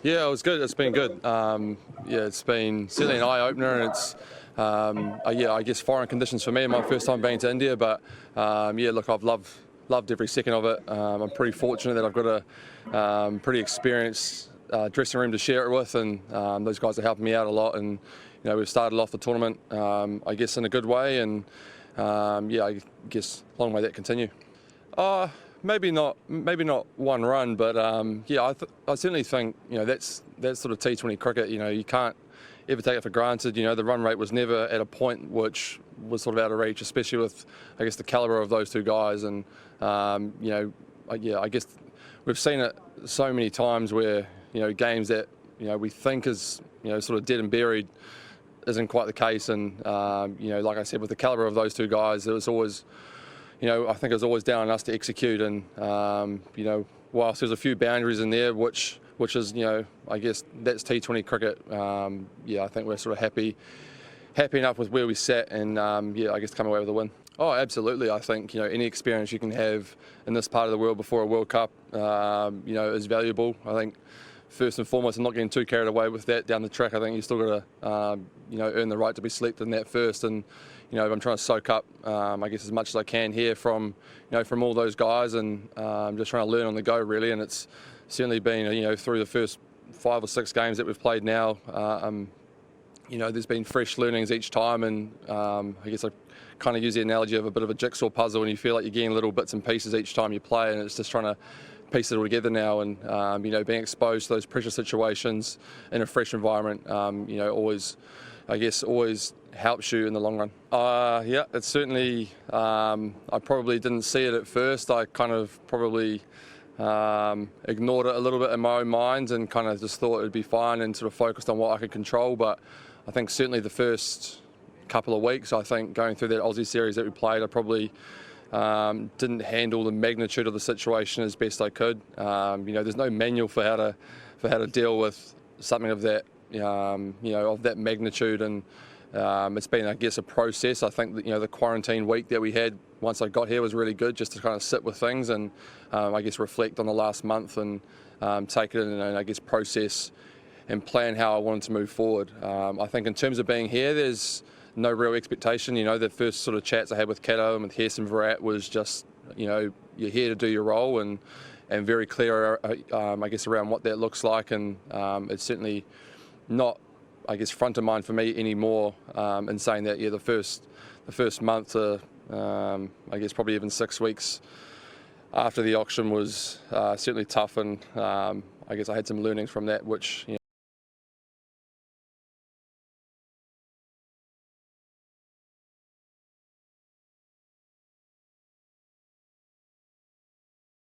Yeah, it was good. It's been good. Yeah, it's been certainly an eye-opener, and it's yeah, I guess foreign conditions for me. My first time being to India, but yeah, look, I've loved every second of it. I'm pretty fortunate that I've got a pretty experienced dressing room to share it with, and those guys are helping me out a lot. And we've started off the tournament, I guess, in a good way, and yeah, I guess long may that continue. Maybe not one run, but yeah, I certainly think that's sort of T20 cricket. You can't ever take it for granted. The run rate was never at a point which was sort of out of reach, especially with, I guess, the calibre of those two guys. And yeah, I guess we've seen it so many times where games that we think is sort of dead and buried isn't quite the case. And like I said, with the calibre of those two guys, it was always, I think it was always down on us to execute. And whilst there's a few boundaries in there, which is I guess that's T20 cricket. Yeah, I think we're sort of happy enough with where we sat, and yeah, I guess come away with a win. Oh, absolutely. I think any experience you can have in this part of the world before a World Cup, is valuable. I think first and foremost, I'm not getting too carried away with that down the track. I think you still got to earn the right to be selected in that first, and I'm trying to soak up, I guess, as much as I can here from from all those guys, and just trying to learn on the go really. And it's certainly been through the first 5 or 6 games that we've played now. There's been fresh learnings each time, and I guess I kind of use the analogy of a bit of a jigsaw puzzle, and you feel like you're getting little bits and pieces each time you play, and it's just trying to piece it all together now. And being exposed to those pressure situations in a fresh environment, always helps you in the long run. Yeah, it's certainly, I probably didn't see it at first. I kind of probably ignored it a little bit in my own mind, and kind of just thought it'd be fine and sort of focused on what I could control. But I think certainly the first couple of weeks, I think going through that Aussie series that we played, I probably didn't handle the magnitude of the situation as best I could. There's no manual for how to deal with something of that of that magnitude, and it's been, I guess, a process. I think that the quarantine week that we had once I got here was really good, just to kind of sit with things and I guess reflect on the last month and take it in and I guess process and plan how I wanted to move forward. I think in terms of being here, there's no real expectation. The first sort of chats I had with Kayle and with Hess and Virat was just, you're here to do your role, and very clear, I guess, around what that looks like. And it's certainly not, I guess, front of mind for me anymore, in saying that, yeah, the first month to, I guess, probably even 6 weeks after the auction was certainly tough, and I guess I had some learnings from that, which